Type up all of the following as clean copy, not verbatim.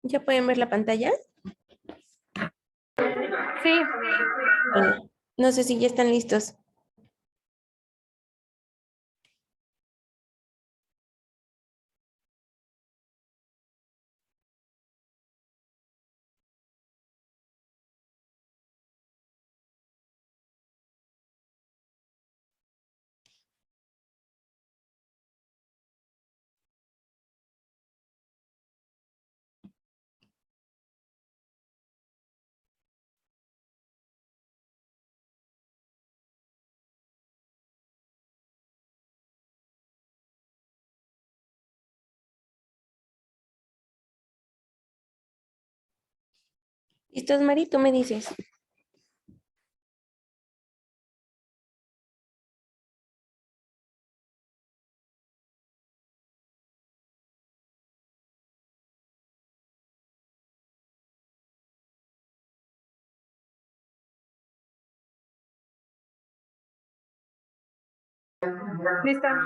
¿Ya pueden ver la pantalla? Sí. Bueno, no sé si ya están listos. ¿Listos, Mari? Tú me dices. Lista.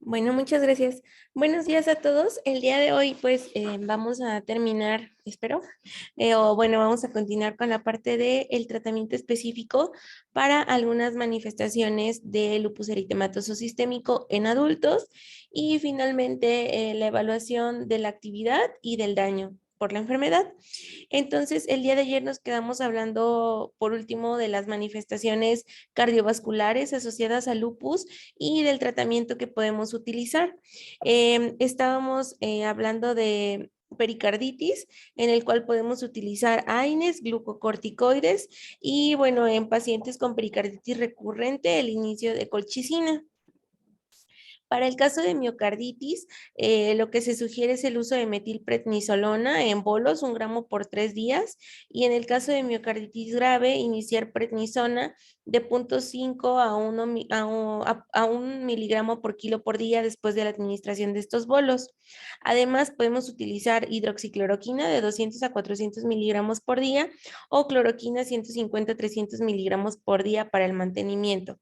Bueno, muchas gracias. Buenos días a todos. El día de hoy, pues, vamos a terminar, espero, o bueno, vamos a continuar con la parte del tratamiento específico para algunas manifestaciones de lupus eritematoso sistémico en adultos y finalmente la evaluación de la actividad y del daño por la enfermedad. Entonces, el día de ayer nos quedamos hablando, por último, de las manifestaciones cardiovasculares asociadas al lupus y del tratamiento que podemos utilizar. Estábamos hablando de pericarditis, en el cual podemos utilizar AINES, glucocorticoides y, bueno, en pacientes con pericarditis recurrente, el inicio de colchicina. Para el caso de miocarditis, lo que se sugiere es el uso de metilprednisolona en bolos, 1 gramo por 3 días. Y en el caso de miocarditis grave, iniciar prednisona de 0,5 a 1 miligramo por kilo por día después de la administración de estos bolos. Además, podemos utilizar hidroxicloroquina de 200 a 400 miligramos por día o cloroquina 150 a 300 miligramos por día para el mantenimiento.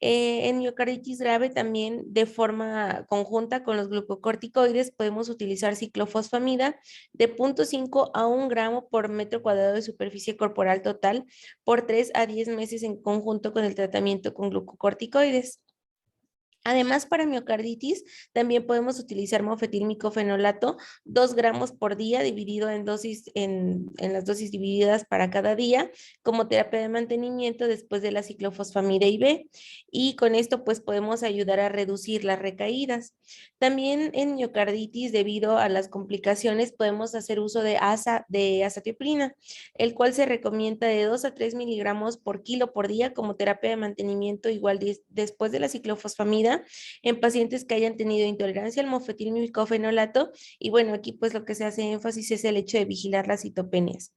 En miocarditis grave también de forma conjunta con los glucocorticoides podemos utilizar ciclofosfamida de 0,5 a 1 gramo por metro cuadrado de superficie corporal total por 3 a 10 meses en conjunto con el tratamiento con glucocorticoides. Además, para miocarditis, también podemos utilizar mofetilmicofenolato, 2 gramos por día, dividido en dosis, en las dosis divididas para cada día, como terapia de mantenimiento después de la ciclofosfamida IV. Y con esto, pues, podemos ayudar a reducir las recaídas. También en miocarditis, debido a las complicaciones, podemos hacer uso de azatioprina, el cual se recomienda de 2 a 3 miligramos por kilo por día como terapia de mantenimiento, igual después de la ciclofosfamida en pacientes que hayan tenido intolerancia al mofetilmicofenolato. Y bueno, aquí pues lo que se hace énfasis es el hecho de vigilar las citopenias.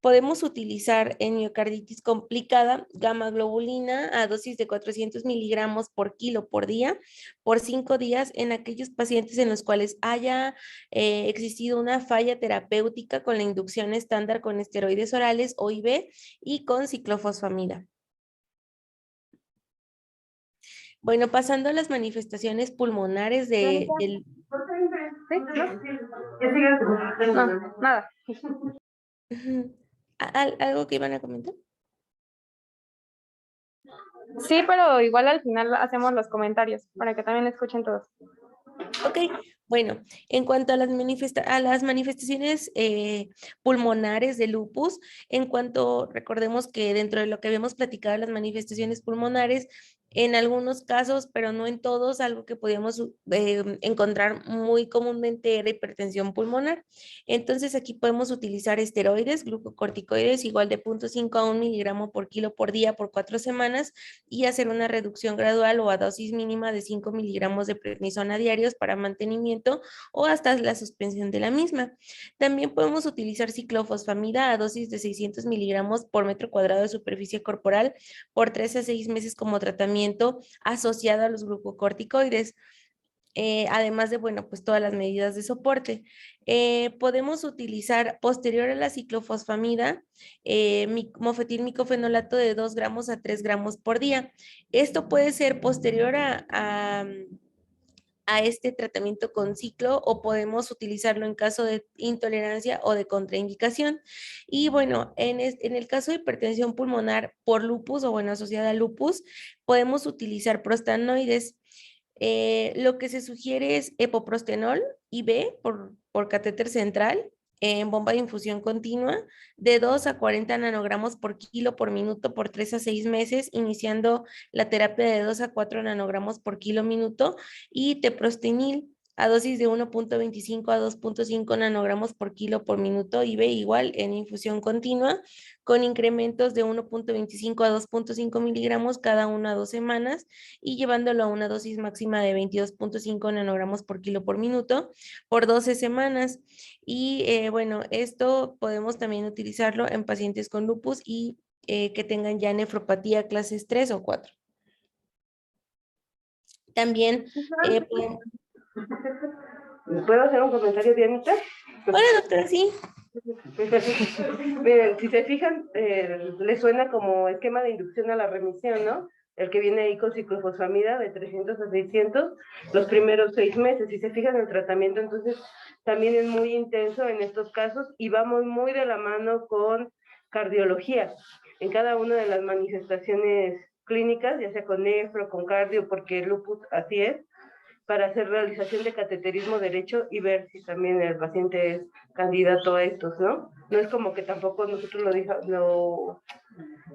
Podemos utilizar en miocarditis complicada gamma globulina a dosis de 400 miligramos por kilo por día por 5 días en aquellos pacientes en los cuales haya existido una falla terapéutica con la inducción estándar con esteroides orales o IV y con ciclofosfamida. Bueno, pasando a las manifestaciones pulmonares del... ¿Sí? ¿No? No, nada. ¿Algo que iban a comentar? Sí, pero igual al final hacemos los comentarios para que también escuchen todos. Ok, bueno, en cuanto a las manifestaciones pulmonares de lupus, en cuanto recordemos que dentro de lo que habíamos platicado de las manifestaciones pulmonares, en algunos casos, pero no en todos, algo que podíamos encontrar muy comúnmente era hipertensión pulmonar. Entonces aquí podemos utilizar esteroides, glucocorticoides, igual de 0,5 a 1 miligramo por kilo por día por 4 semanas y hacer una reducción gradual o a dosis mínima de 5 miligramos de prednisona diarios para mantenimiento o hasta la suspensión de la misma. También podemos utilizar ciclofosfamida a dosis de 600 miligramos por metro cuadrado de superficie corporal por 3 a 6 meses como tratamiento asociado a los glucocorticoides. además de, bueno, pues todas las medidas de soporte. Podemos utilizar posterior a la ciclofosfamida, mofetil micofenolato de 2 gramos a 3 gramos por día. Esto puede ser posterior a este tratamiento con ciclo o podemos utilizarlo en caso de intolerancia o de contraindicación. Y bueno, en el caso de hipertensión pulmonar por lupus o bueno, asociada a lupus, podemos utilizar prostanoides. Lo que se sugiere es epoprostenol IV por catéter central en bomba de infusión continua de 2 a 40 nanogramos por kilo por minuto por 3 a 6 meses, iniciando la terapia de 2 a 4 nanogramos por kilo minuto y teprostenil a dosis de 1.25 a 2.5 nanogramos por kilo por minuto IV igual en infusión continua con incrementos de 1.25 a 2.5 miligramos cada 1 a 2 semanas y llevándolo a una dosis máxima de 22.5 nanogramos por kilo por minuto por 12 semanas. Y bueno, esto podemos también utilizarlo en pacientes con lupus y que tengan ya nefropatía clases 3 o 4. También ¿Puedo hacer un comentario, Dianita? Hola, doctora, sí. Miren, si se fijan, le suena como esquema de inducción a la remisión, ¿no? El que viene ahí con ciclofosfamida de 300 a 600 los primeros 6 meses. Si se fijan, el tratamiento entonces también es muy intenso en estos casos y vamos muy de la mano con cardiología. En cada una de las manifestaciones clínicas, ya sea con nefro, con cardio, porque el lupus así es, para hacer realización de cateterismo derecho y ver si también el paciente es candidato a estos, ¿no? No es como que tampoco nosotros lo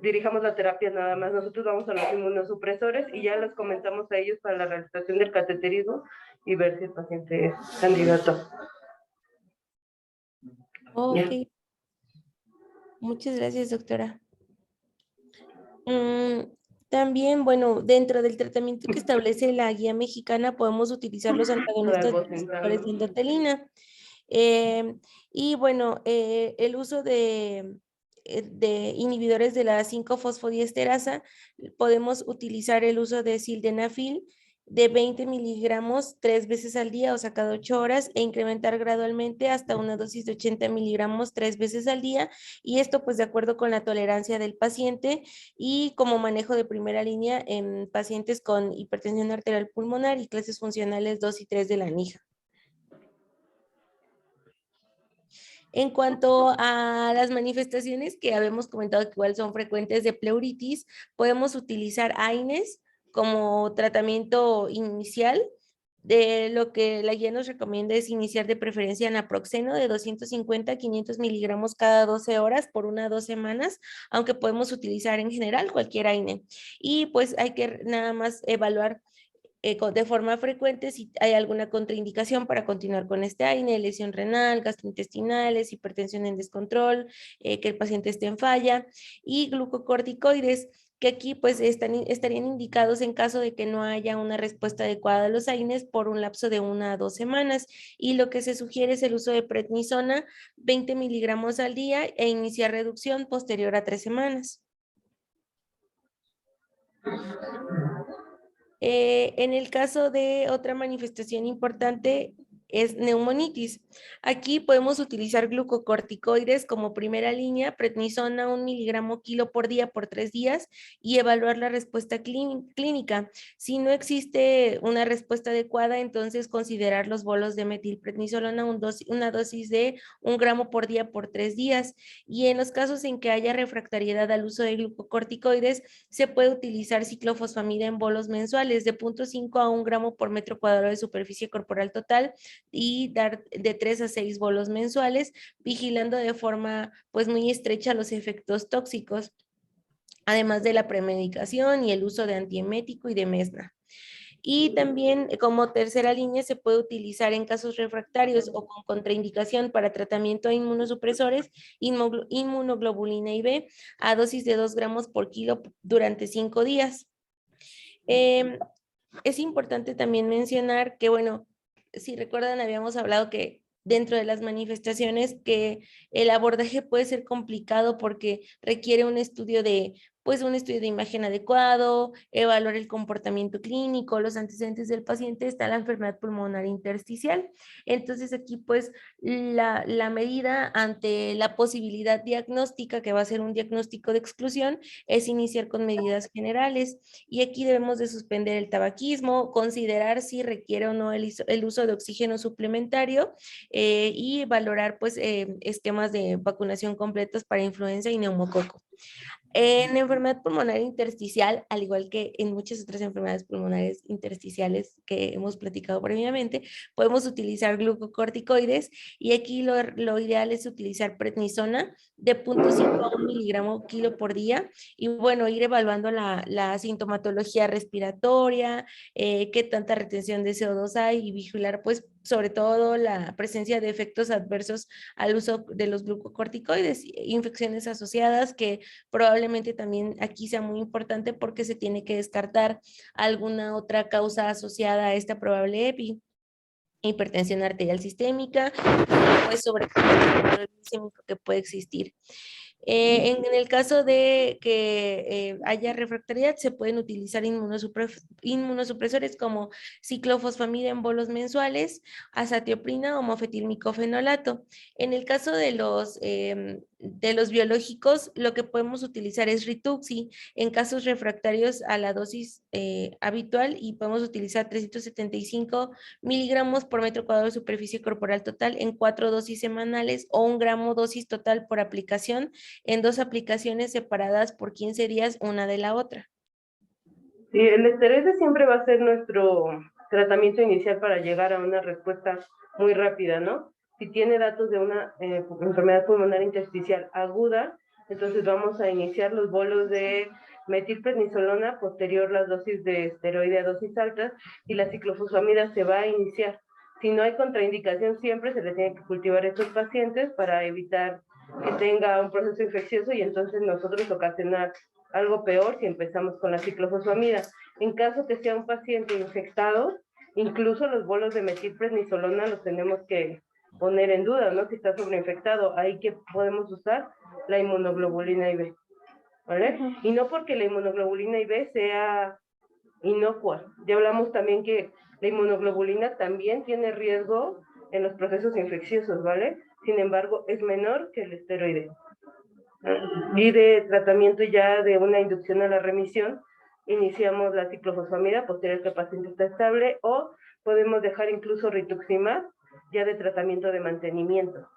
dirijamos la terapia nada más, nosotros vamos a los inmunosupresores y ya los comentamos a ellos para la realización del cateterismo y ver si el paciente es candidato. Ok. Yeah. Muchas gracias, doctora. También, bueno, dentro del tratamiento que establece la guía mexicana, podemos utilizar los antagonistas de receptores de endotelina. Y bueno, el uso de inhibidores de la 5-fosfodiesterasa, podemos utilizar el uso de sildenafil de 20 miligramos 3 veces al día, o sea, cada 8 horas, e incrementar gradualmente hasta una dosis de 80 miligramos 3 veces al día, y esto pues de acuerdo con la tolerancia del paciente y como manejo de primera línea en pacientes con hipertensión arterial pulmonar y clases funcionales 2 y 3 de la NIJA. En cuanto a las manifestaciones que habíamos comentado que igual son frecuentes de pleuritis, podemos utilizar AINES como tratamiento inicial. De lo que la guía nos recomienda es iniciar de preferencia naproxeno de 250 a 500 miligramos cada 12 horas por 1 a 2 semanas, aunque podemos utilizar en general cualquier AINE. Y pues hay que nada más evaluar de forma frecuente si hay alguna contraindicación para continuar con este AINE, lesión renal, gastrointestinales, hipertensión en descontrol, que el paciente esté en falla, y glucocorticoides, que aquí pues estarían indicados en caso de que no haya una respuesta adecuada a los AINES por un lapso de 1 a 2 semanas. Y lo que se sugiere es el uso de prednisona 20 miligramos al día e iniciar reducción posterior a 3 semanas. En el caso de otra manifestación importante es neumonitis. Aquí podemos utilizar glucocorticoides como primera línea, prednisona 1 miligramo kilo por día por 3 días y evaluar la respuesta clínica. Si no existe una respuesta adecuada, entonces considerar los bolos de metilprednisolona una dosis de 1 gramo por día por 3 días. Y en los casos en que haya refractariedad al uso de glucocorticoides, se puede utilizar ciclofosfamida en bolos mensuales de 0.5 a 1 gramo por metro cuadrado de superficie corporal total y dar de 3 a 6 bolos mensuales, vigilando de forma pues muy estrecha los efectos tóxicos, además de la premedicación y el uso de antiemético y de mesna. Y también como tercera línea se puede utilizar en casos refractarios o con contraindicación para tratamiento a inmunosupresores, inmunoglobulina IB a dosis de 2 gramos por kilo durante 5 días. Es importante también mencionar que, bueno, si recuerdan, habíamos hablado que dentro de las manifestaciones que el abordaje puede ser complicado porque requiere un estudio de pues un estudio de imagen adecuado, evaluar el comportamiento clínico, los antecedentes del paciente, está la enfermedad pulmonar intersticial. Entonces aquí pues la medida ante la posibilidad diagnóstica, que va a ser un diagnóstico de exclusión, es iniciar con medidas generales. Y aquí debemos de suspender el tabaquismo, considerar si requiere o no el uso de oxígeno suplementario y valorar pues esquemas de vacunación completos para influenza y neumococo. En enfermedad pulmonar intersticial, al igual que en muchas otras enfermedades pulmonares intersticiales que hemos platicado previamente, podemos utilizar glucocorticoides y aquí lo ideal es utilizar prednisona de 0.5 a 1 miligramo kilo por día y bueno, ir evaluando la sintomatología respiratoria, qué tanta retención de CO2 hay y vigilar pues sobre todo la presencia de efectos adversos al uso de los glucocorticoides, infecciones asociadas que probablemente también aquí sea muy importante porque se tiene que descartar alguna otra causa asociada a esta probable EPI, hipertensión arterial sistémica, pues sobre el glicémico que puede existir. En el caso de que haya refractariedad, se pueden utilizar inmunosupresores como ciclofosfamida en bolos mensuales, azatioprina o mofetilmicofenolato. En el caso de los biológicos, lo que podemos utilizar es Rituxi en casos refractarios a la dosis habitual y podemos utilizar 375 miligramos por metro cuadrado de superficie corporal total en 4 dosis semanales o 1 gramo dosis total por aplicación en 2 aplicaciones separadas por 15 días una de la otra. Sí, el esteroide siempre va a ser nuestro tratamiento inicial para llegar a una respuesta muy rápida, ¿no? Si tiene datos de una enfermedad pulmonar intersticial aguda, entonces vamos a iniciar los bolos de metilprednisolona, posterior las dosis de esteroide a dosis altas, y la ciclofosfamida se va a iniciar. Si no hay contraindicación, siempre se le tiene que cultivar a estos pacientes para evitar que tenga un proceso infeccioso y entonces nosotros ocasionar algo peor si empezamos con la ciclofosfamida. En caso que sea un paciente infectado, incluso los bolos de metilprednisolona los tenemos que poner en duda, ¿no? Si está sobreinfectado, ahí que podemos usar la inmunoglobulina IB, ¿vale? Y no porque la inmunoglobulina IB sea inocua. Ya hablamos también que la inmunoglobulina también tiene riesgo en los procesos infecciosos, ¿vale? Sin embargo, es menor que el esteroide. Y de tratamiento ya de una inducción a la remisión, iniciamos la ciclofosfamida posterior que el paciente está estable, o podemos dejar incluso rituximab ya de tratamiento de mantenimiento,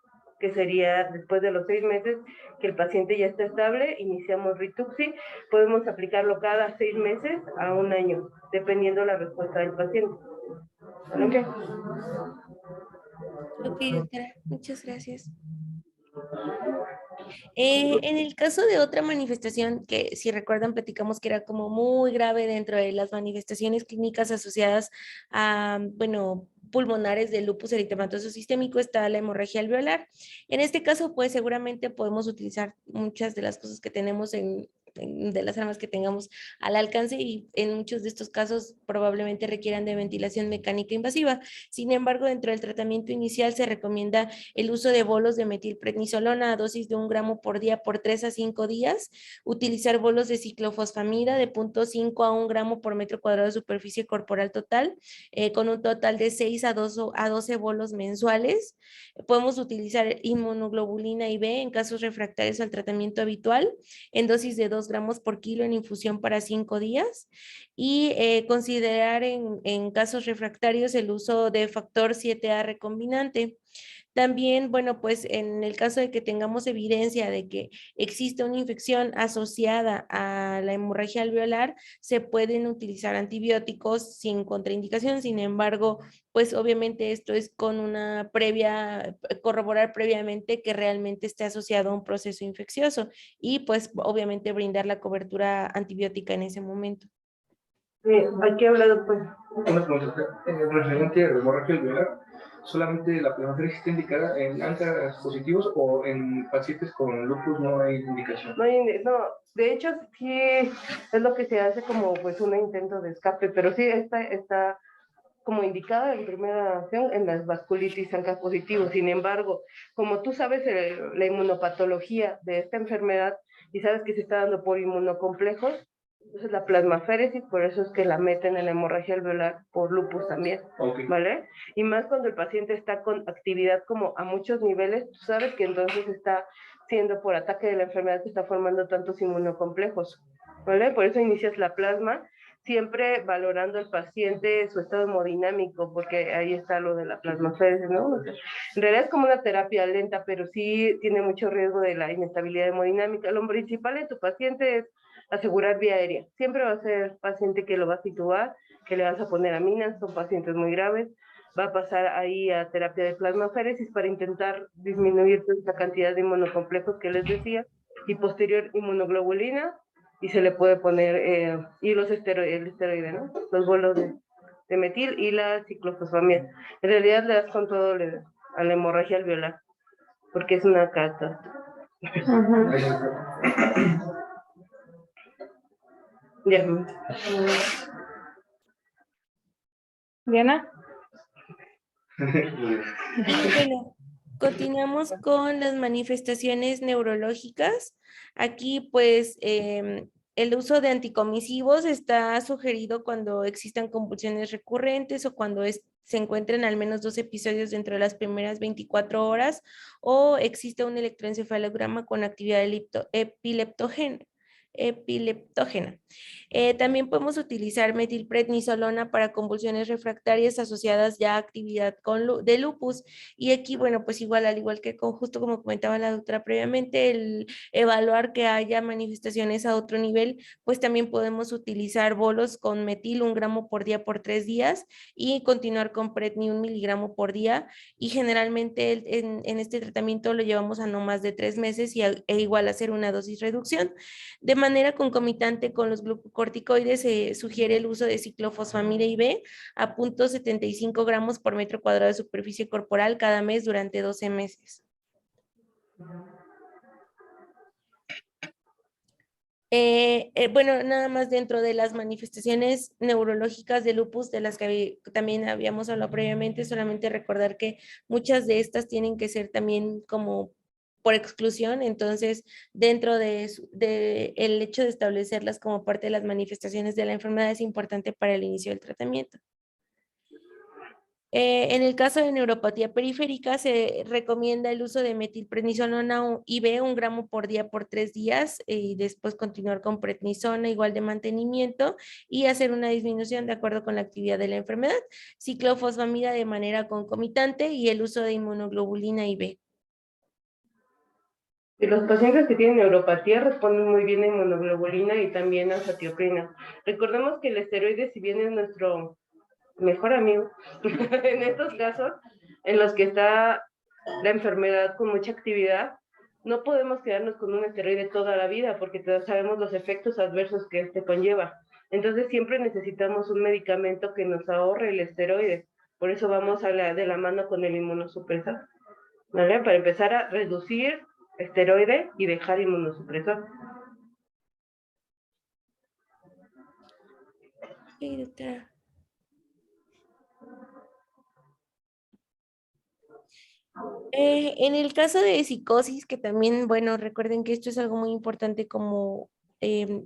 que sería después de los 6 meses que el paciente ya está estable, iniciamos rituxi, podemos aplicarlo cada 6 meses a 1 año, dependiendo la respuesta del paciente. ¿Okay? Ok, doctora, muchas gracias. En el caso de otra manifestación que, si recuerdan, platicamos que era como muy grave dentro de las manifestaciones clínicas asociadas a, bueno, pulmonares del lupus eritematoso sistémico, está la hemorragia alveolar. En este caso, pues seguramente podemos utilizar muchas de las cosas que tenemos de las armas que tengamos al alcance y en muchos de estos casos probablemente requieran de ventilación mecánica invasiva. Sin embargo, dentro del tratamiento inicial se recomienda el uso de bolos de metilprednisolona a dosis de 1 gramo por día por 3 a 5 días, utilizar bolos de ciclofosfamida de 0.5 a 1 gramo por metro cuadrado de superficie corporal total, con un total de 6 a 12 bolos mensuales. Podemos utilizar inmunoglobulina IB en casos refractarios al tratamiento habitual, en dosis de 2 gramos por kilo en infusión para 5 días, y considerar en casos refractarios el uso de factor 7A recombinante. También, bueno, pues en el caso de que tengamos evidencia de que existe una infección asociada a la hemorragia alveolar, se pueden utilizar antibióticos sin contraindicación. Sin embargo, pues obviamente esto es con una corroborar previamente que realmente esté asociado a un proceso infeccioso y pues obviamente brindar la cobertura antibiótica en ese momento. Aquí he hablado, pues. Una pregunta, referente a la hemorragia alveolar, ¿solamente la plasmaféresis está indicada en ANCA positivos o en pacientes con lupus no hay indicación? No, de hecho sí es lo que se hace como pues un intento de escape, pero sí está como indicada en primera acción en las vasculitis ANCA positivos. Sin embargo, como tú sabes, la inmunopatología de esta enfermedad y sabes que se está dando por inmunocomplejos, entonces la plasmaféresis, por eso es que la meten en la hemorragia alveolar por lupus también, ¿vale? Y más cuando el paciente está con actividad como a muchos niveles, tú sabes que entonces está siendo por ataque de la enfermedad que está formando tantos inmunocomplejos, ¿vale? Por eso inicias la plasma, siempre valorando al paciente su estado hemodinámico, porque ahí está lo de la plasmaféresis, ¿no? O sea, en realidad es como una terapia lenta, pero sí tiene mucho riesgo de la inestabilidad hemodinámica. Lo principal de tu paciente es asegurar vía aérea. Siempre va a ser paciente que lo vas a situar, que le vas a poner aminas, son pacientes muy graves. Va a pasar ahí a terapia de plasmaféresis para intentar disminuir toda esa cantidad de inmunocomplejos que les decía, y posterior inmunoglobulina, y se le puede poner, y los el esteroide, ¿no? Los bolos de metil y la ciclofosfamida. En realidad le das con todo a la hemorragia alveolar, porque es una catástrofe. Ya. Diana. Y bueno, continuamos con las manifestaciones neurológicas. Aquí, pues, el uso de anticomisivos está sugerido cuando existan convulsiones recurrentes o cuando se encuentren al menos 2 episodios dentro de las primeras 24 horas o existe un electroencefalograma con actividad epileptógena. También podemos utilizar metilprednisolona para convulsiones refractarias asociadas ya a actividad de lupus. Y aquí, bueno, pues igual, al igual que justo como comentaba la doctora previamente, el evaluar que haya manifestaciones a otro nivel, pues también podemos utilizar bolos con metil 1 gramo por día por 3 días y continuar con predni 1 miligramo por día. Y generalmente en este tratamiento lo llevamos a no más de 3 meses e igual hacer una dosis reducción. De manera concomitante con los glucocorticoides se sugiere el uso de ciclofosfamida IV a 0.75 gramos por metro cuadrado de superficie corporal cada mes durante 12 meses. Bueno, nada más dentro de las manifestaciones neurológicas de lupus, de las que también habíamos hablado previamente, solamente recordar que muchas de estas tienen que ser también como por exclusión, entonces dentro de el hecho de establecerlas como parte de las manifestaciones de la enfermedad es importante para el inicio del tratamiento. En el caso de neuropatía periférica se recomienda el uso de metilprednisolona IV 1 gramo por día por 3 días y después continuar con prednisona igual de mantenimiento y hacer una disminución de acuerdo con la actividad de la enfermedad, ciclofosfamida de manera concomitante y el uso de inmunoglobulina IV. Y los pacientes que tienen neuropatía responden muy bien a inmunoglobulina y también a zatioprina. Recordemos que el esteroide, si bien es nuestro mejor amigo, en estos casos en los que está la enfermedad con mucha actividad, no podemos quedarnos con un esteroide toda la vida porque todos sabemos los efectos adversos que este conlleva. Entonces siempre necesitamos un medicamento que nos ahorre el esteroide. Por eso vamos de la mano con el inmunosupresor, ¿vale? Para empezar a reducir esteroide y dejar inmunosupresor. Sí, doctora. En el caso de psicosis, que también, bueno, recuerden que esto es algo muy importante como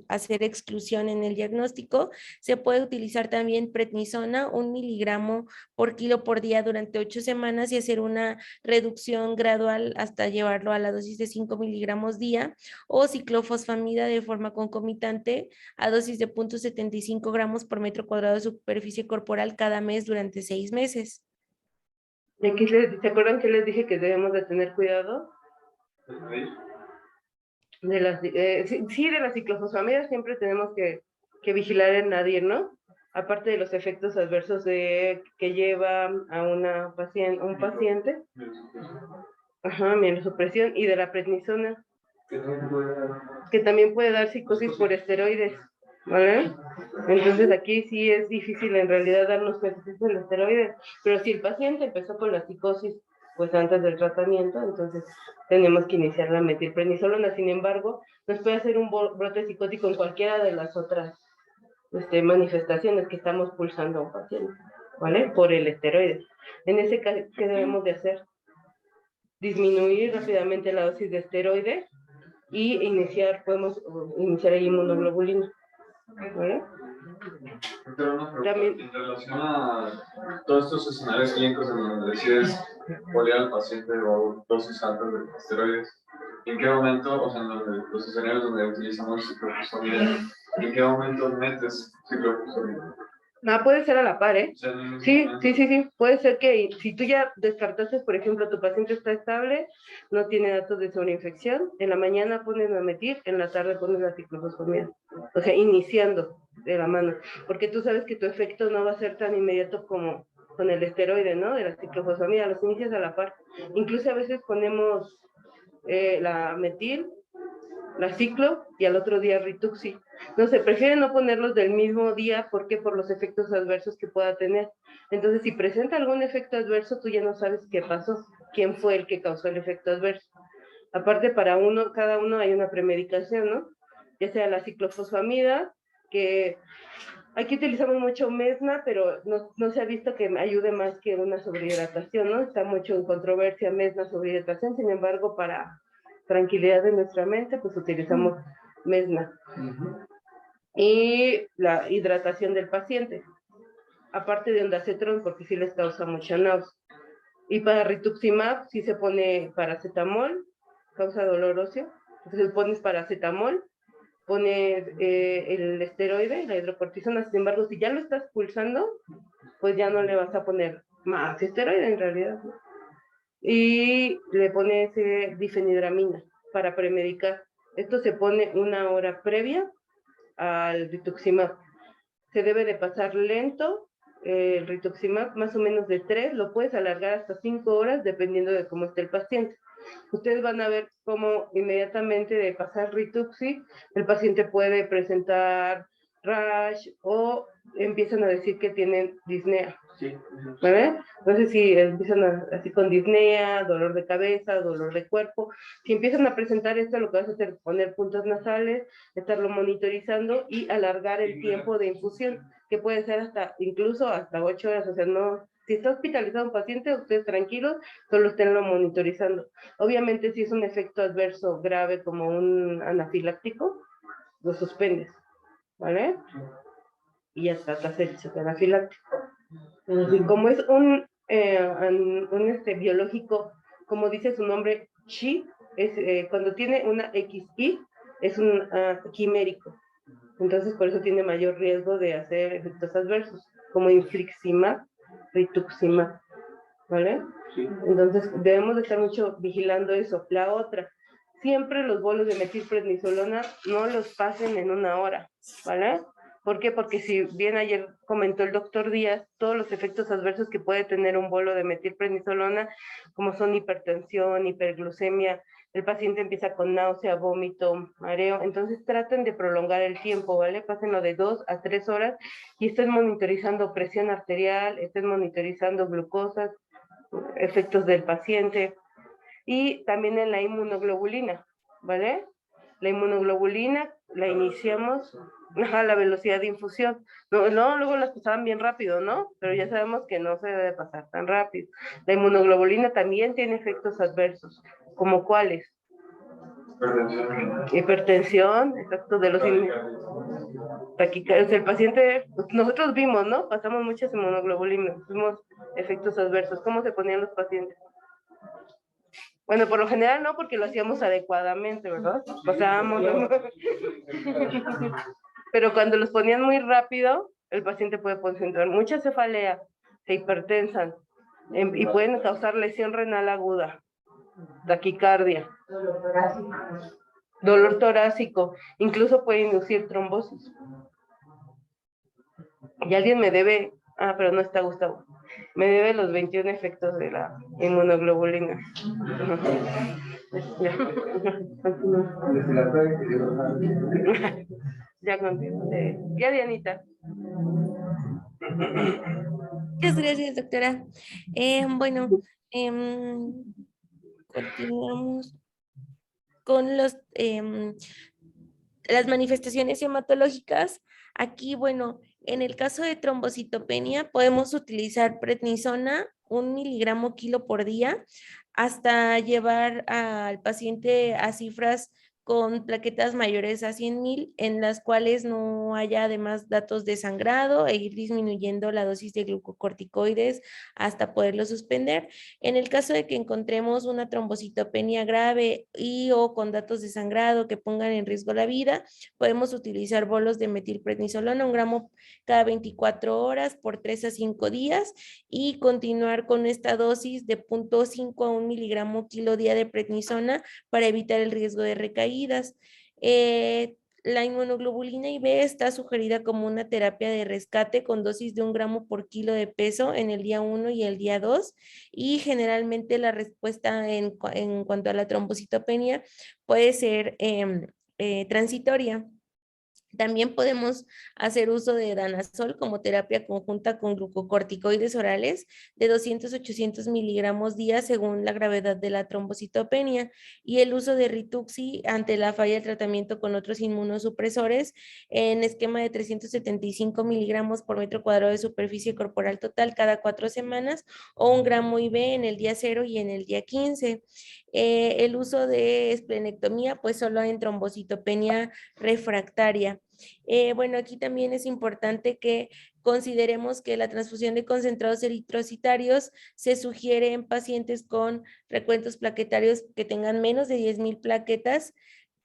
hacer exclusión en el diagnóstico, se puede utilizar también prednisona 1 miligramo por kilo por día durante 8 semanas y hacer una reducción gradual hasta llevarlo a la dosis de 5 miligramos día o ciclofosfamida de forma concomitante a dosis de 0.75 gramos por metro cuadrado de superficie corporal cada mes durante 6 meses. Y aquí, ¿se acuerdan que les dije que debemos de tener cuidado? De las, sí, de las ciclofosfamidas siempre tenemos que vigilar el nadir, ¿no? Aparte de los efectos adversos que lleva a un paciente, ajá, mielosupresión, y de la prednisona, que también puede dar psicosis por esteroides, ¿vale? Entonces aquí sí es difícil en realidad darnos cuenta si es el esteroide, pero si el paciente empezó con la psicosis pues antes del tratamiento, entonces tenemos que iniciar la metilprednisolona. Sin embargo, nos puede hacer un brote psicótico en cualquiera de las otras manifestaciones que estamos pulsando a un paciente, ¿vale? Por el esteroide. En ese caso, ¿qué debemos de hacer? Disminuir rápidamente la dosis de esteroide y podemos iniciar el inmunoglobulina. ¿Vale? Doctora, una pregunta. También, En relación a todos estos escenarios clínicos en donde decides poner al paciente o dosis altas de esteroides, ¿en qué momento, o sea, en los escenarios donde utilizamos ciclofosfamida, en qué momento metes ciclofosfamida? puede ser a la par, ¿eh? O sea, en el mismo Sí, momento. sí. Puede ser que si tú ya descartaste, por ejemplo, tu paciente está estable, no tiene datos de sobreinfección, en la mañana pones Memetir, en la tarde pones la ciclofosfamida. O sea, iniciando de la mano. Porque tú sabes que tu efecto no va a ser tan inmediato como con el esteroide, ¿no? De la ciclofosfamida, los inicias a la par. Incluso a veces ponemos la metil, la ciclo y al otro día rituxi. No sé, prefieren no ponerlos del mismo día porque por los efectos adversos que pueda tener. Entonces, si presenta algún efecto adverso, tú ya no sabes qué pasó, quién fue el que causó el efecto adverso. Aparte, cada uno hay una premedicación, ¿no? Ya sea la ciclofosfamida, que aquí utilizamos mucho mesna, pero no se ha visto que ayude más que una sobrehidratación, ¿no? Está mucho en controversia mesna sobrehidratación, sin embargo, para tranquilidad de nuestra mente, pues utilizamos mesna. Y la hidratación del paciente, aparte de ondansetron, porque sí les causa mucha náusea. Y para rituximab, sí se pone paracetamol, causa dolor óseo, entonces pones paracetamol, pones el esteroide, la hidrocortisona, sin embargo, si ya lo estás pulsando, pues ya no le vas a poner más esteroide en realidad, ¿no? Y le pones difenhidramina para premedicar. Esto se pone 1 hora previa al rituximab. Se debe de pasar lento el rituximab, más o menos de 3, lo puedes alargar hasta 5 horas dependiendo de cómo esté el paciente. Ustedes van a ver cómo inmediatamente de pasar rituxi, el paciente puede presentar rash o empiezan a decir que tienen disnea. Sí. ¿Vale? Entonces, si empiezan así con disnea, dolor de cabeza, dolor de cuerpo, si empiezan a presentar esto, lo que vas a hacer es poner puntos nasales, estarlo monitorizando y alargar el tiempo de infusión, que puede ser incluso hasta 8 horas, o sea, no, si está hospitalizado un paciente, ustedes tranquilos, solo esténlo monitorizando. Obviamente, si es un efecto adverso grave como un anafiláctico, lo suspendes, ¿vale? Y ya está, el anafiláctico. Y como es un biológico, como dice su nombre, Chi, cuando tiene una XI, es un quimérico. Entonces, por eso tiene mayor riesgo de hacer efectos adversos, como infliximab, rituximab, ¿vale? Sí. Entonces, debemos de estar mucho vigilando eso. La otra, siempre los bolos de metilprednisolona no los pasen en 1 hora, ¿vale? ¿Por qué? Porque si bien ayer comentó el doctor Díaz, todos los efectos adversos que puede tener un bolo de metilprednisolona, como son hipertensión, hiperglucemia, el paciente empieza con náusea, vómito, mareo, entonces traten de prolongar el tiempo, ¿vale? Pásenlo de 2 a 3 horas y estén monitorizando presión arterial, estén monitorizando glucosas, efectos del paciente, y también en la inmunoglobulina, ¿vale? La inmunoglobulina la iniciamos a la velocidad de infusión. No, luego las pasaban bien rápido, ¿no? Pero ya sabemos que no se debe pasar tan rápido. La inmunoglobulina también tiene efectos adversos, ¿como cuáles? Hipertensión, exacto, de los taquicardias. El paciente, nosotros vimos, ¿no? Pasamos muchas inmunoglobulinas, vimos efectos adversos. ¿Cómo se ponían los pacientes? Bueno, por lo general no, porque lo hacíamos adecuadamente, ¿verdad? Pasábamos. Pero cuando los ponían muy rápido, el paciente puede presentar mucha cefalea, se hipertensan y pueden causar lesión renal aguda, taquicardia, dolor torácico, incluso puede inducir trombosis. Y alguien me debe, pero no está Gustavo, me debe los 21 efectos de la inmunoglobulina. Ya. Ya continúo. Ya, Dianita. Muchas gracias, doctora. Bueno, continuamos con las manifestaciones hematológicas. Aquí, bueno, en el caso de trombocitopenia, podemos utilizar prednisona 1 mg/kg por día hasta llevar al paciente a cifras con plaquetas mayores a 100,000, en las cuales no haya además datos de sangrado e ir disminuyendo la dosis de glucocorticoides hasta poderlo suspender. En el caso de que encontremos una trombocitopenia grave y o con datos de sangrado que pongan en riesgo la vida, podemos utilizar bolos de metilprednisolona, 1 gramo cada 24 horas por 3 a 5 días y continuar con esta dosis de 0.5 a 1 miligramo kilo día de prednisona para evitar el riesgo de recaídas. La inmunoglobulina IB está sugerida como una terapia de rescate con dosis de 1 gramo por kilo de peso en el día 1 y el día 2, y generalmente la respuesta en cuanto a la trombocitopenia puede ser transitoria. También podemos hacer uso de danazol como terapia conjunta con glucocorticoides orales de 200 a 800 miligramos día según la gravedad de la trombocitopenia, y el uso de Rituxi ante la falla de tratamiento con otros inmunosupresores en esquema de 375 miligramos por metro cuadrado de superficie corporal total cada 4 semanas, o 1 gramo IV en el día 0 y en el día 15. El uso de esplenectomía pues solo en trombocitopenia refractaria. Bueno, aquí también es importante que consideremos que la transfusión de concentrados eritrocitarios se sugiere en pacientes con recuentos plaquetarios que tengan menos de 10,000 plaquetas,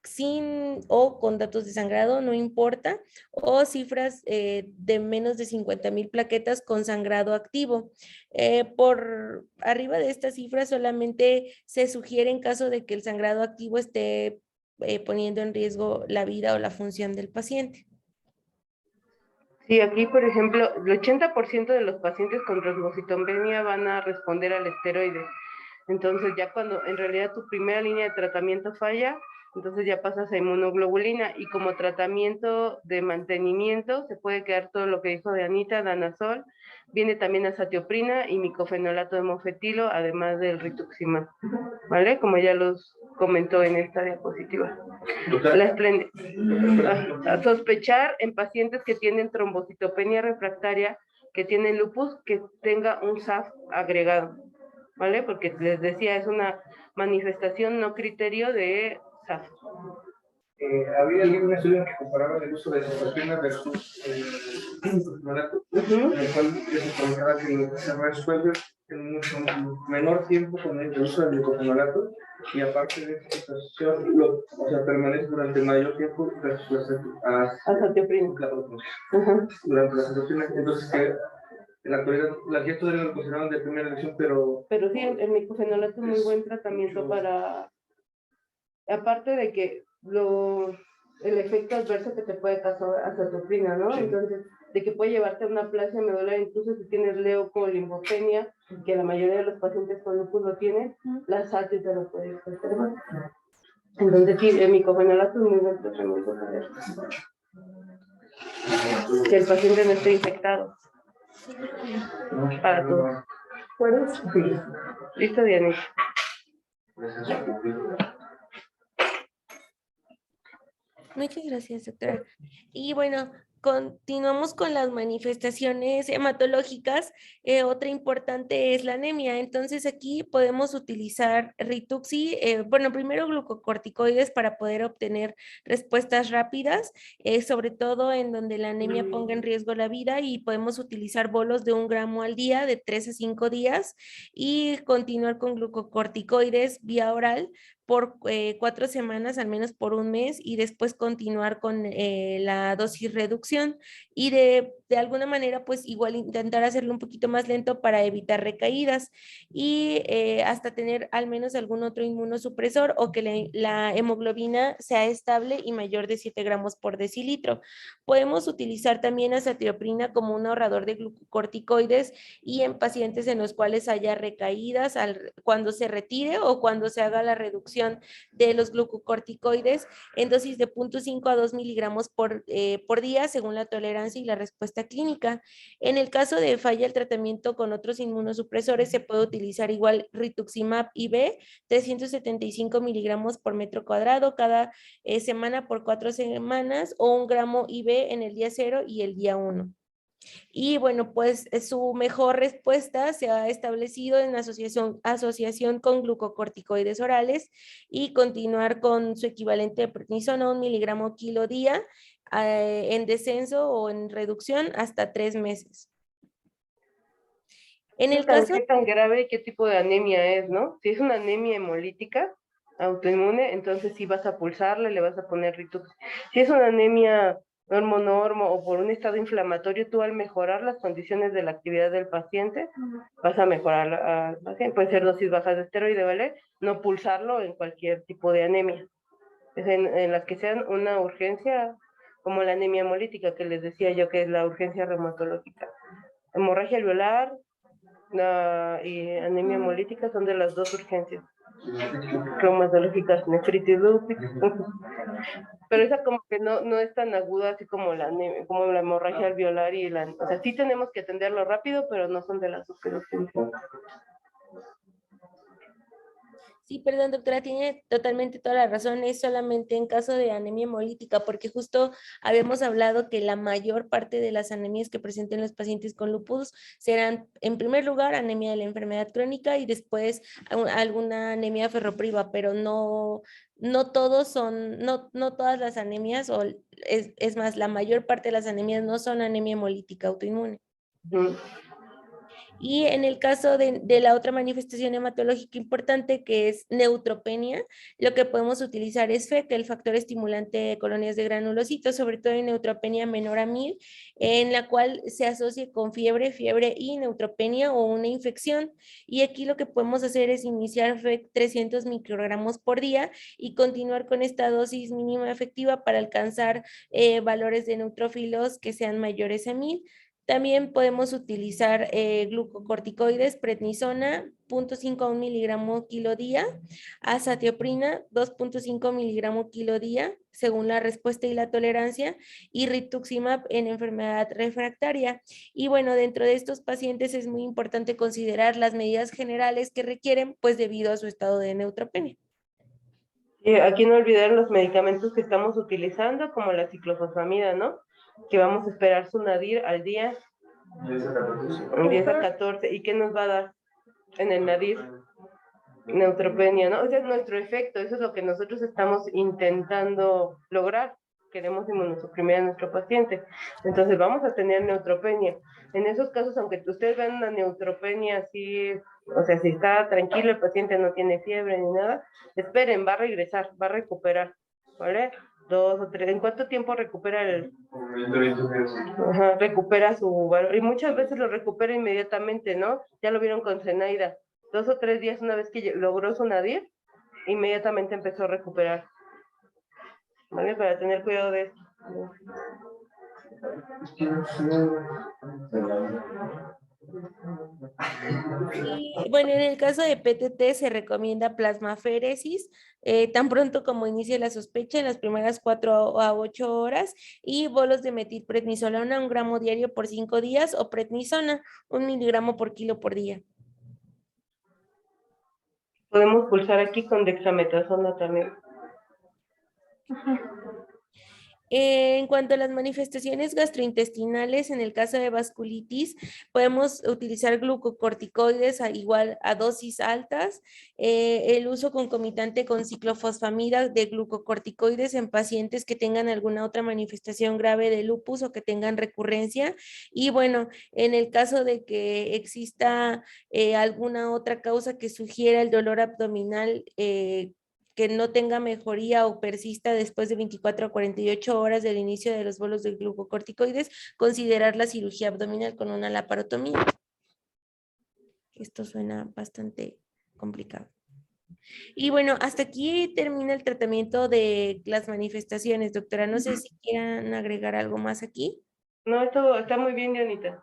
sin o con datos de sangrado, no importa, o cifras de menos de 50,000 plaquetas con sangrado activo. Por arriba de estas cifras solamente se sugiere en caso de que el sangrado activo esté poniendo en riesgo la vida o la función del paciente. Sí, aquí, por ejemplo, el 80% de los pacientes con trombocitopenia van a responder al esteroide. Entonces, ya cuando en realidad tu primera línea de tratamiento falla, entonces ya pasas a inmunoglobulina, y como tratamiento de mantenimiento se puede quedar todo lo que dijo de Anita, danazol, viene también azatioprina y micofenolato de mofetilo, además del rituximab, ¿vale? Como ya los comentó en esta diapositiva. A sospechar en pacientes que tienen trombocitopenia refractaria, que tienen lupus, que tenga un SAF agregado, ¿vale? Porque les decía, es una manifestación no criterio de SAF. Había un estudio que comparaba el uso de citopina versus glucosinolato, en el cual se encontraba que se resuelve en mucho menor tiempo con el uso del glucosinolato, y aparte de esta situación, o sea, permanece durante mayor tiempo versus Azatioprina. Durante la situación. Entonces, en la actualidad, las dietas lo consideraban de primera elección, pero sí, el micofenolato es muy buen tratamiento para, aparte de que el efecto adverso que te puede causar azatioprina, ¿no? Sí. Entonces, de que puede llevarte a una aplasia medular, incluso si tienes leucolinfopenia, que la mayoría de los pacientes con lupus lo tienen, la SATI te lo puede conservar. Entonces, sí, el micofenolato es muy buen tratamiento para eso. Que el paciente no esté infectado. Para todo. ¿Puedes? Sí. Listo, Diana. Muchas gracias, doctora. Y bueno, continuamos con las manifestaciones hematológicas. Otra importante es la anemia. Entonces aquí podemos utilizar Rituxi, bueno, primero glucocorticoides para poder obtener respuestas rápidas, sobre todo en donde la anemia ponga en riesgo la vida, y podemos utilizar bolos de 1 gramo al día de 3 a 5 días y continuar con glucocorticoides vía oral por 4 semanas, al menos por 1 mes, y después continuar con la dosis reducción, y de alguna manera pues igual intentar hacerlo un poquito más lento para evitar recaídas, y hasta tener al menos algún otro inmunosupresor, o que la hemoglobina sea estable y mayor de 7 gramos por decilitro. Podemos utilizar también azatioprina como un ahorrador de glucocorticoides, y en pacientes en los cuales haya recaídas cuando se retire o cuando se haga la reducción de los glucocorticoides en dosis de 0.5 a 2 miligramos por día según la tolerancia y la respuesta clínica. En el caso de falla el tratamiento con otros inmunosupresores, se puede utilizar igual rituximab IV, 375 miligramos por metro cuadrado cada semana por 4 semanas, o 1 gramo IV en el día 0 y el día 1. Y bueno, pues su mejor respuesta se ha establecido en asociación con glucocorticoides orales y continuar con su equivalente de prednisona, 1 miligramo kilo día, en descenso o en reducción hasta 3 meses. En el caso... ¿Qué tan grave y qué tipo de anemia es, no? Si es una anemia hemolítica autoinmune, entonces sí vas a pulsarle, le vas a poner Ritux. Si es una anemia normo o por un estado inflamatorio, tú al mejorar las condiciones de la actividad del paciente, vas a mejorar al paciente. Puede ser dosis bajas de esteroide, ¿vale? No pulsarlo en cualquier tipo de anemia. Es en las que sean una urgencia, como la anemia hemolítica que les decía yo, que es la urgencia reumatológica. Hemorragia alveolar y anemia hemolítica son de las dos urgencias reumatológicas, nefritis lúpica. Pero esa como que no es tan aguda así como como la hemorragia alveolar o sea, sí tenemos que atenderlo rápido, pero no son de las urgencias. Sí, perdón, doctora, tiene totalmente toda la razón, es solamente en caso de anemia hemolítica, porque justo habíamos hablado que la mayor parte de las anemias que presenten los pacientes con lupus serán, en primer lugar, anemia de la enfermedad crónica y después alguna anemia ferropriva, pero no todos son, no todas las anemias, o es más, la mayor parte de las anemias no son anemia hemolítica autoinmune. Y en el caso de la otra manifestación hematológica importante, que es neutropenia, lo que podemos utilizar es FEC, el factor estimulante de colonias de granulocitos, sobre todo en neutropenia menor a 1000, en la cual se asocia con fiebre y neutropenia o una infección. Y aquí lo que podemos hacer es iniciar FEC 300 microgramos por día y continuar con esta dosis mínima efectiva para alcanzar valores de neutrófilos que sean mayores a 1000. También podemos utilizar glucocorticoides, prednisona, 0.5 a 1 miligramo kilo día, azatioprina, 2.5 miligramo kilo día, según la respuesta y la tolerancia, y rituximab en enfermedad refractaria. Y bueno, dentro de estos pacientes es muy importante considerar las medidas generales que requieren, pues debido a su estado de neutropenia. Y aquí no olvidar los medicamentos que estamos utilizando, como la ciclofosfamida, ¿no? Que vamos a esperar su nadir al día 10 a 14. ¿Y qué nos va a dar en el nadir? Neutropenia, ¿no? Ese es nuestro efecto, eso es lo que nosotros estamos intentando lograr. Queremos inmunosuprimir a nuestro paciente. Entonces vamos a tener neutropenia. En esos casos, aunque ustedes vean una neutropenia así, o sea, si está tranquilo, el paciente no tiene fiebre ni nada, esperen, va a regresar, va a recuperar, ¿vale? 2 o 3, ¿en cuánto tiempo recupera recupera su valor? Y muchas veces lo recupera inmediatamente, ¿no? Ya lo vieron con Zenaida. 2 o 3 días, una vez que logró su nadir, inmediatamente empezó a recuperar. ¿Vale? Para tener cuidado de esto. Y bueno, en el caso de PTT se recomienda plasmaféresis tan pronto como inicie la sospecha en las primeras 4 a 8 horas y bolos de metilprednisolona 1 gramo diario por 5 días o prednisona 1 miligramo por kilo por día. Podemos pulsar aquí con dexametasona también. En cuanto a las manifestaciones gastrointestinales, en el caso de vasculitis, podemos utilizar glucocorticoides igual a dosis altas, el uso concomitante con ciclofosfamida de glucocorticoides en pacientes que tengan alguna otra manifestación grave de lupus o que tengan recurrencia. Y bueno, en el caso de que exista alguna otra causa que sugiera el dolor abdominal, que no tenga mejoría o persista después de 24 a 48 horas del inicio de los bolos de glucocorticoides, considerar la cirugía abdominal con una laparotomía. Esto suena bastante complicado. Y bueno, hasta aquí termina el tratamiento de las manifestaciones, doctora. No sé si quieran agregar algo más aquí. No, esto está muy bien, Dianita.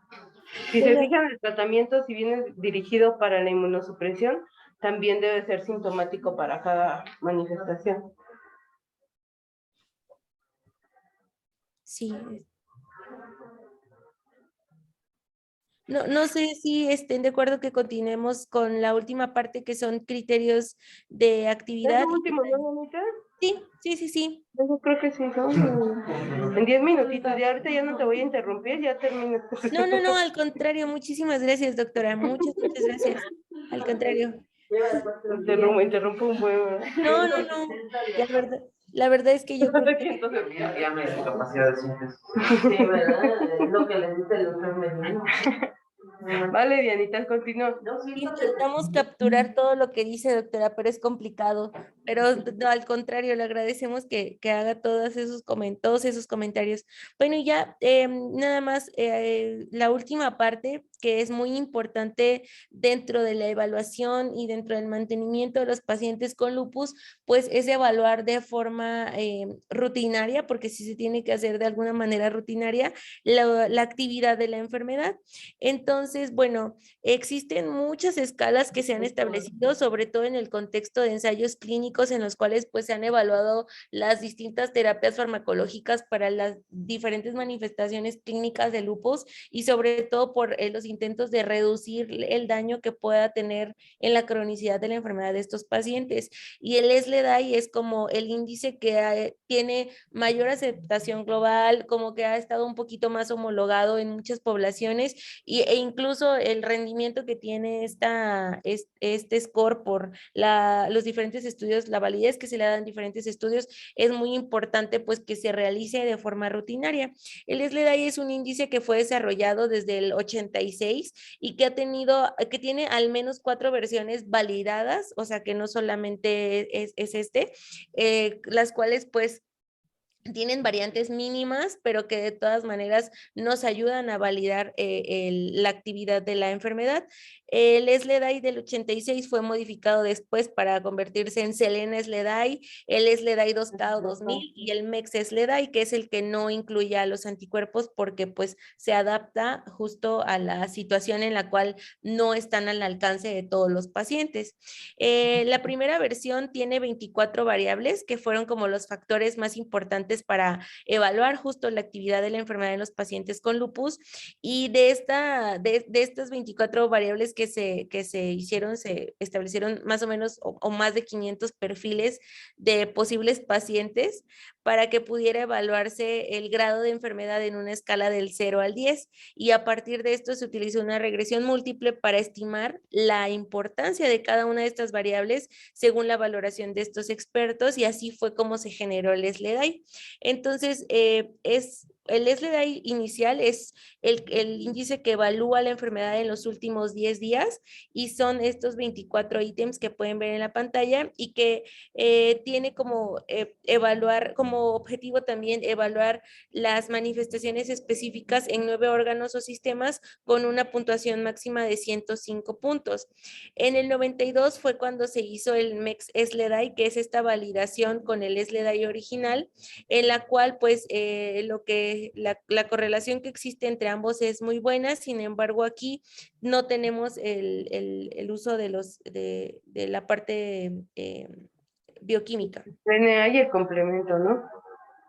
Si se fijan, el tratamiento, si viene dirigido para la inmunosupresión, también debe ser sintomático para cada manifestación. Sí. No sé si estén de acuerdo que continuemos con la última parte que son criterios de actividad. ¿Es lo último, no, Dianita? Sí. Yo creo que sí, ¿no? En 10 minutitos, ya ahorita ya no te voy a interrumpir, ya termino. No, al contrario, muchísimas gracias, doctora. Muchas gracias. Al contrario. Interrumpo un buen. No. La verdad es que yo creo que Entonces, Ya me capacidad de síntesis. sí, ¿verdad? Es lo que le dice el doctor Medina. Vale, Dianita, continúa. intentamos capturar todo lo que dice, doctora, pero es complicado. Pero no, al contrario, le agradecemos que haga todos esos comentarios. Bueno, y ya nada más la última parte que es muy importante dentro de la evaluación y dentro del mantenimiento de los pacientes con lupus, pues es evaluar de forma rutinaria, porque si se tiene que hacer de alguna manera rutinaria, la actividad de la enfermedad. Entonces, bueno, existen muchas escalas que se han establecido, sobre todo en el contexto de ensayos clínicos en los cuales pues se han evaluado las distintas terapias farmacológicas para las diferentes manifestaciones clínicas de lupus y sobre todo por los intentos de reducir el daño que pueda tener en la cronicidad de la enfermedad de estos pacientes. Y el SLEDAI es como el índice que tiene mayor aceptación global, como que ha estado un poquito más homologado en muchas poblaciones e incluso el rendimiento que tiene este score por los diferentes estudios, la validez que se le da en diferentes estudios, es muy importante pues que se realice de forma rutinaria. El SLEDAI es un índice que fue desarrollado desde el 86 y que tiene al menos 4 versiones validadas, o sea que no solamente es las cuales pues tienen variantes mínimas, pero que de todas maneras nos ayudan a validar la actividad de la enfermedad. El SLEDAI del 86 fue modificado después para convertirse en Selena SLEDAI, el SLEDAI 2K o 2000 y el MEX SLEDAI, que es el que no incluye a los anticuerpos porque pues se adapta justo a la situación en la cual no están al alcance de todos los pacientes. La primera versión tiene 24 variables que fueron como los factores más importantes para evaluar justo la actividad de la enfermedad en los pacientes con lupus y de estas 24 variables que se hicieron, se establecieron más o menos o más de 500 perfiles de posibles pacientes para que pudiera evaluarse el grado de enfermedad en una escala del 0 al 10 y a partir de esto se utilizó una regresión múltiple para estimar la importancia de cada una de estas variables según la valoración de estos expertos y así fue como se generó el SLEDAI. Entonces, el SLEDAI inicial es el índice que evalúa la enfermedad en los últimos 10 días y son estos 24 ítems que pueden ver en la pantalla y que tiene como como objetivo también evaluar las manifestaciones específicas en 9 órganos o sistemas con una puntuación máxima de 105 puntos. En el 92 fue cuando se hizo el MEX SLEDAI, que es esta validación con el SLEDAI original, en la cual pues la correlación que existe entre ambos es muy buena, sin embargo aquí no tenemos el uso de la parte bioquímica. DNA y el complemento, ¿no?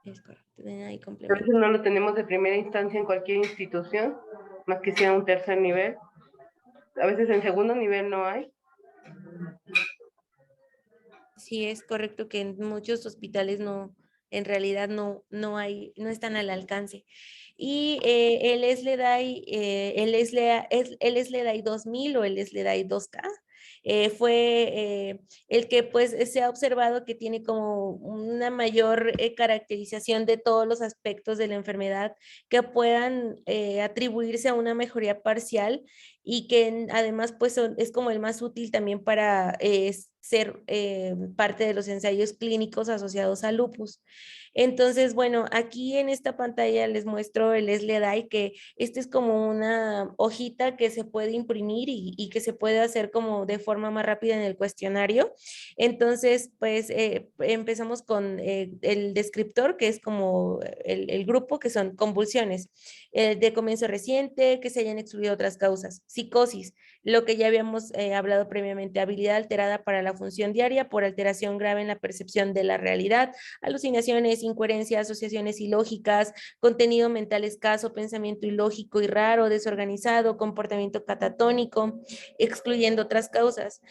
Es correcto, DNA y A complemento. veces no lo tenemos de primera instancia en cualquier institución, más que sea un tercer nivel. A veces en segundo nivel no hay. Sí, es correcto que en muchos hospitales en realidad no están al alcance. Y el SLEDAI, el SLEDAI 2000 o el SLEDAI 2K fue el que pues se ha observado que tiene como una mayor caracterización de todos los aspectos de la enfermedad que puedan atribuirse a una mejoría parcial y que además pues es como el más útil también para ser parte de los ensayos clínicos asociados a lupus. Entonces, bueno, aquí en esta pantalla les muestro el SLEDAI, que este es como una hojita que se puede imprimir y que se puede hacer como de forma más rápida en el cuestionario. Entonces, pues empezamos con el descriptor, que es como el grupo, que son convulsiones de comienzo reciente, que se hayan excluido otras causas, psicosis, lo que ya habíamos hablado previamente, habilidad alterada para la función diaria por alteración grave en la percepción de la realidad, alucinaciones, incoherencias, asociaciones ilógicas, contenido mental escaso, pensamiento ilógico y raro, desorganizado, comportamiento catatónico, excluyendo otras causas.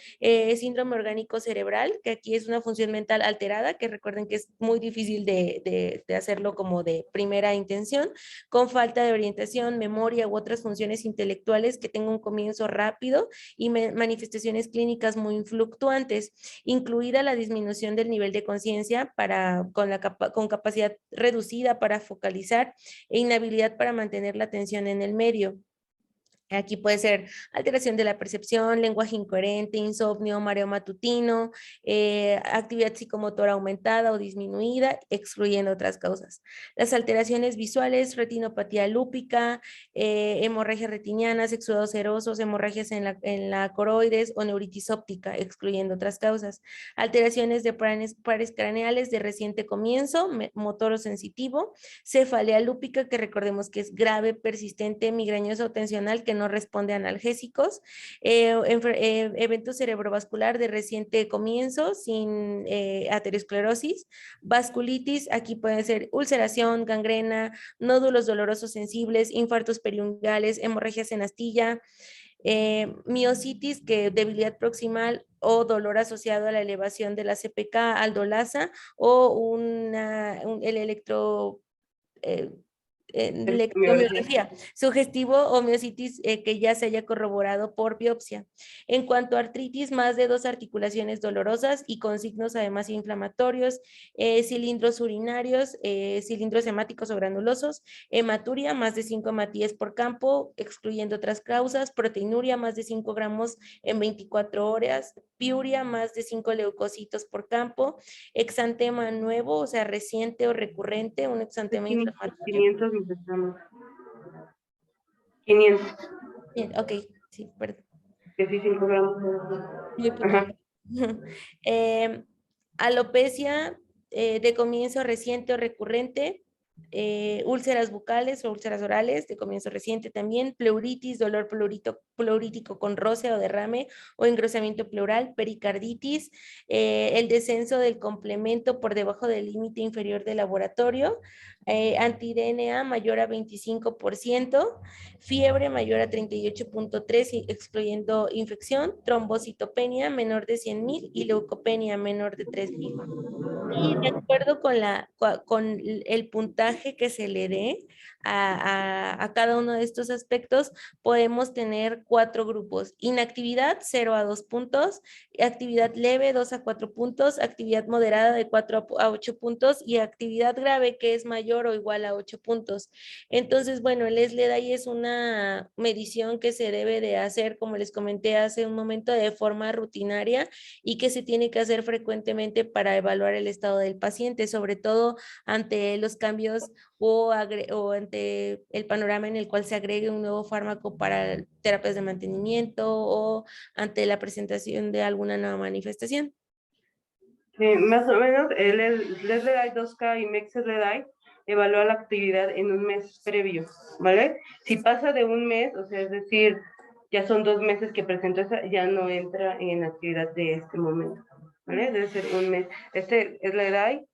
Síndrome orgánico cerebral, que aquí es una función mental alterada, que recuerden que es muy difícil de hacerlo como de primera intención, con falta de orientación, memoria u otras funciones intelectuales que tengan un comienzo rápido y manifestaciones clínicas muy fluctuantes, incluida la disminución del nivel de conciencia con capacidad reducida para focalizar e inhabilidad para mantener la atención en el medio. Aquí puede ser alteración de la percepción, lenguaje incoherente, insomnio, mareo matutino, actividad psicomotora aumentada o disminuida, excluyendo otras causas. Las alteraciones visuales, retinopatía lúpica, hemorragias retinianas, exudados serosos, hemorragias en la coroides o neuritis óptica, excluyendo otras causas. Alteraciones de pares craneales de reciente comienzo, motor o sensitivo, cefalea lúpica, que recordemos que es grave, persistente, migrañosa o tensional, que no responde a analgésicos, evento cerebrovascular de reciente comienzo sin aterosclerosis, vasculitis, aquí pueden ser ulceración, gangrena, nódulos dolorosos sensibles, infartos periungales, hemorragias en astilla, miositis, que debilidad proximal o dolor asociado a la elevación de la CPK, aldolasa o el electromiografía sugestivo o miositis que ya se haya corroborado por biopsia. En cuanto a artritis, más de 2 articulaciones dolorosas y con signos además inflamatorios, cilindros urinarios, cilindros hemáticos o granulosos, hematuria, más de 5 hematíes por campo, excluyendo otras causas, proteinuria, más de 5 gramos en 24 horas, piuria, más de 5 leucocitos por campo, exantema nuevo, o sea, reciente o recurrente, un exantema inflamatorio. 500 empezamos. 500. Bien, ok, sí, perdón. Que sí, 5 gramos. Muy poquito. Ajá. Alopecia de comienzo reciente o recurrente, úlceras bucales o úlceras orales de comienzo reciente también, pleuritis, dolor pleurítico con roce o derrame o engrosamiento pleural, pericarditis, el descenso del complemento por debajo del límite inferior del laboratorio, anti-DNA mayor a 25%, fiebre mayor a 38.3, excluyendo infección, trombocitopenia menor de 100,000 y leucopenia menor de 3,000. Y de acuerdo con el puntaje que se le dé a cada uno de estos aspectos, podemos tener 4 grupos. Inactividad, 0 a 2 puntos, actividad leve, 2 a 4 puntos, actividad moderada de 4 a 8 puntos y actividad grave, que es mayor o igual a 8 puntos. Entonces, bueno, el SLEDAI es una medición que se debe de hacer, como les comenté hace un momento, de forma rutinaria y que se tiene que hacer frecuentemente para evaluar el estado del paciente, sobre todo ante los cambios o ante el panorama en el cual se agregue un nuevo fármaco para terapias de mantenimiento o ante la presentación de alguna nueva manifestación. Más o menos, el SLEDAI 2K y MEX-SLEDAI evalúa la actividad en un mes previo, ¿vale? Si pasa de un mes, o sea, es decir, ya son 2 meses que presentó esa, ya no entra en actividad de este momento, ¿vale? Debe ser un mes. Este SLEDAI,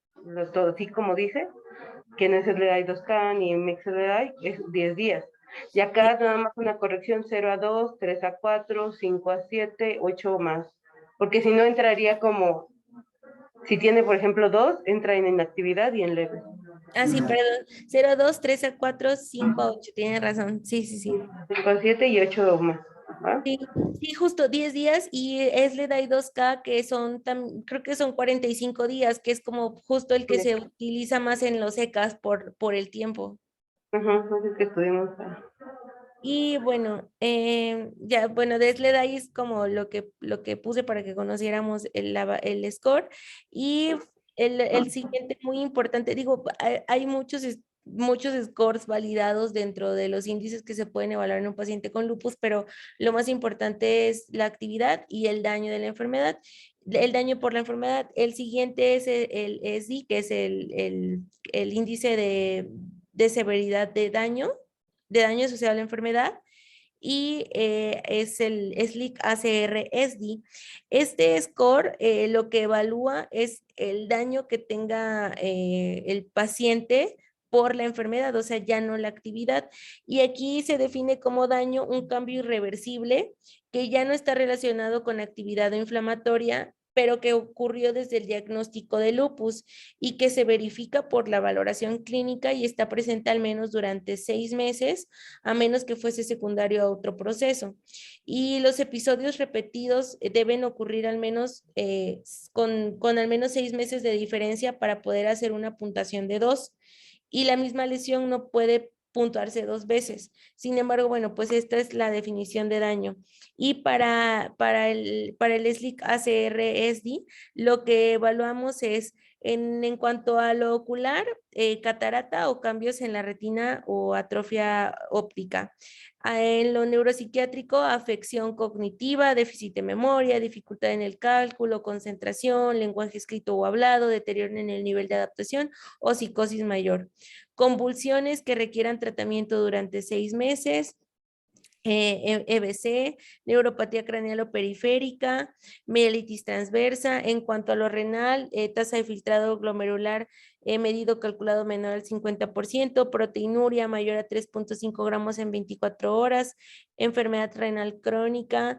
todo así como dice, que no es SLEDAI 2K ni MEX-SLEDAI, es 10 días. Y acá nada más una corrección, 0 a 2, 3 a 4, 5 a 7, 8 más. Porque si no entraría como, si tiene, por ejemplo, 2, entra en inactividad y en leve. Ah, sí, perdón. 0 a 2, 3 a 4, 5 a 8. Tienes razón. Sí, sí, sí. 5 a 7 y 8 más. ¿Ah? Sí, sí, justo 10 días y SLEDAI 2K que creo que son 45 días, que es como justo el que se utiliza más en los ECAs por el tiempo. Ajá, es que estuvimos. Y bueno, ya, bueno, de SLEDAI es como lo que puse para que conociéramos el score. Y el siguiente muy importante, digo, hay muchos scores validados dentro de los índices que se pueden evaluar en un paciente con lupus, pero lo más importante es la actividad y el daño de la enfermedad. El daño por la enfermedad. El siguiente es el ESDI, que es el índice de severidad de daño asociado a la enfermedad. y es el SLIC ACR-SD. Este score lo que evalúa es el daño que tenga el paciente por la enfermedad, o sea, ya no la actividad. Y aquí se define como daño un cambio irreversible que ya no está relacionado con actividad inflamatoria, pero que ocurrió desde el diagnóstico de lupus y que se verifica por la valoración clínica y está presente al menos durante 6 meses, a menos que fuese secundario a otro proceso. Y los episodios repetidos deben ocurrir al menos con al menos 6 meses de diferencia para poder hacer una puntuación de 2, y la misma lesión no puede puntuarse 2 veces. Sin embargo, bueno, pues esta es la definición de daño. Y para el SLIC ACR-SD, lo que evaluamos es en cuanto a lo ocular, catarata o cambios en la retina o atrofia óptica. En lo neuropsiquiátrico, afección cognitiva, déficit de memoria, dificultad en el cálculo, concentración, lenguaje escrito o hablado, deterioro en el nivel de adaptación o psicosis mayor. Convulsiones que requieran tratamiento durante 6 meses, EBC, neuropatía craneal o periférica, mielitis transversa. En cuanto a lo renal, tasa de filtrado glomerular medido calculado menor al 50%, proteinuria mayor a 3.5 gramos en 24 horas, enfermedad renal crónica,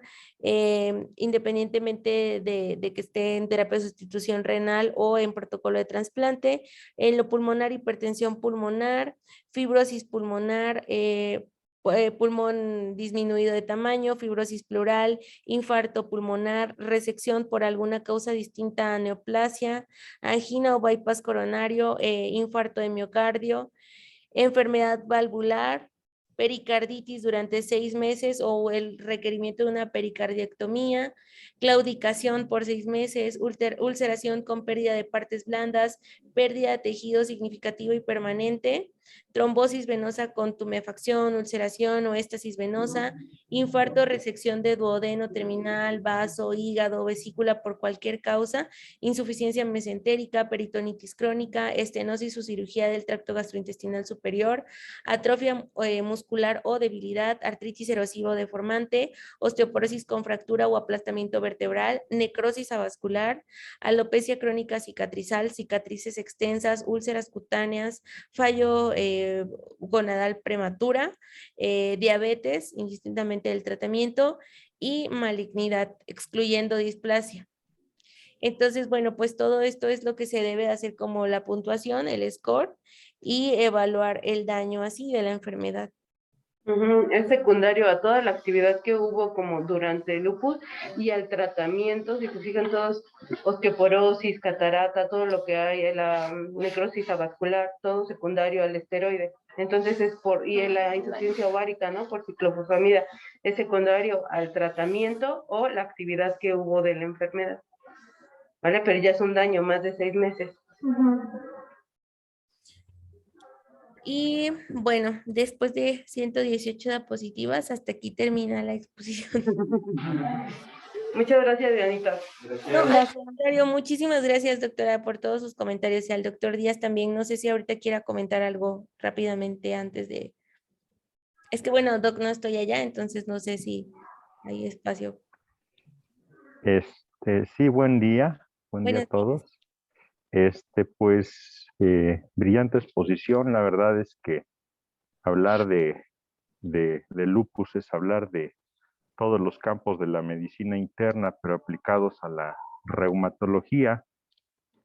independientemente de que esté en terapia de sustitución renal o en protocolo de trasplante. En lo pulmonar, hipertensión pulmonar, fibrosis pulmonar, pulmón disminuido de tamaño, fibrosis pleural, infarto pulmonar, resección por alguna causa distinta a neoplasia, angina o bypass coronario, infarto de miocardio, enfermedad valvular, pericarditis durante 6 meses o el requerimiento de una pericardiectomía, claudicación por 6 meses, ulceración con pérdida de partes blandas, pérdida de tejido significativo y permanente, trombosis venosa con tumefacción, ulceración o éstasis venosa, infarto, resección de duodeno terminal, vaso, hígado, vesícula por cualquier causa, insuficiencia mesentérica, peritonitis crónica, estenosis o cirugía del tracto gastrointestinal superior, atrofia muscular o debilidad, artritis erosiva o deformante, osteoporosis con fractura o aplastamiento vertebral, necrosis avascular, alopecia crónica cicatrizal, cicatrices extensas, úlceras cutáneas, fallo gonadal prematura, diabetes, indistintamente del tratamiento, y malignidad, excluyendo displasia. Entonces, bueno, pues todo esto es lo que se debe hacer como la puntuación, el score, y evaluar el daño así de la enfermedad. Es secundario a toda la actividad que hubo como durante el lupus y al tratamiento, si se fijan todos, osteoporosis, catarata, todo lo que hay, la necrosis avascular, todo secundario al esteroide. Entonces y la insuficiencia ovárica, ¿no? Por ciclofosfamida, es secundario al tratamiento o la actividad que hubo de la enfermedad. ¿Vale? Pero ya es un daño más de 6 meses. Y bueno, después de 118 diapositivas, hasta aquí termina la exposición. Muchas gracias, Dianita. No, al contrario, muchísimas gracias, doctora, por todos sus comentarios, y al doctor Díaz también. No sé si ahorita quiera comentar algo rápidamente antes de... Es que bueno, doc, no estoy allá, entonces no sé si hay espacio. Sí, buen día a Buenas todos. Pues, brillante exposición. La verdad es que hablar de lupus es hablar de todos los campos de la medicina interna, pero aplicados a la reumatología.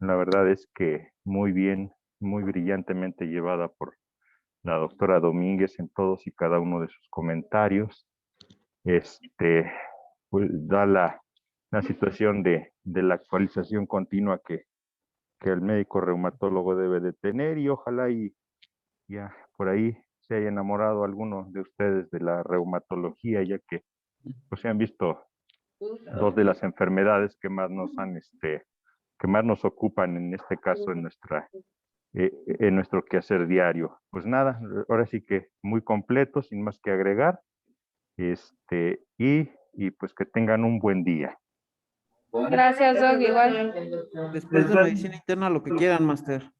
La verdad es que muy bien, muy brillantemente llevada por la doctora Domínguez en todos y cada uno de sus comentarios. Pues da la situación de la actualización continua que el médico reumatólogo debe de tener, y ojalá y ya por ahí se haya enamorado alguno de ustedes de la reumatología, ya que pues se han visto dos de las enfermedades que más nos han que más nos ocupan en este caso en nuestro quehacer diario. Pues nada, ahora sí que muy completo, sin más que agregar, y pues que tengan un buen día. Gracias, Doc, igual. Después de medicina interna, lo que quieran, máster.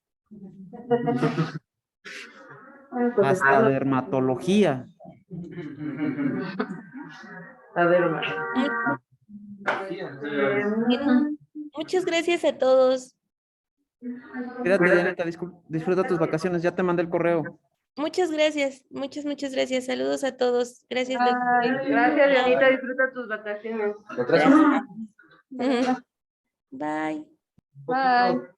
Hasta dermatología. A ver, Omar. Muchas gracias a todos. Cuídate, Dianita, disfruta tus vacaciones, ya te mandé el correo. Muchas gracias. Muchas gracias. Saludos a todos. Gracias, doctor. Gracias, Dianita. Disfruta tus vacaciones. Bye. Bye.